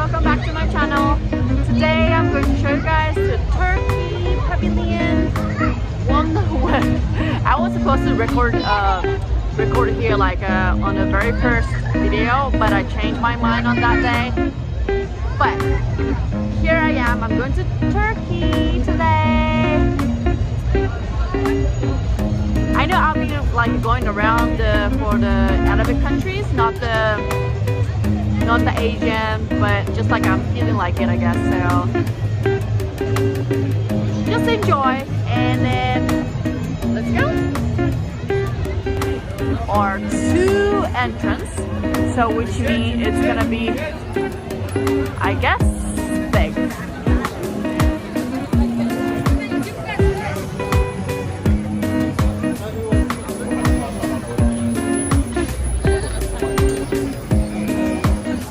welcome back to my channel. Today I'm going to show you guys the Turkey Pavilion. I was supposed to record here like on the very first video, but I changed my mind on that day. But here I am. I'm going to Turkey today. I know I'll be like going around for the Arabic countries, not the Asian, but just like I'm feeling like it, I guess. So just enjoy, and then let's go. Or two entrance, so which means it's gonna be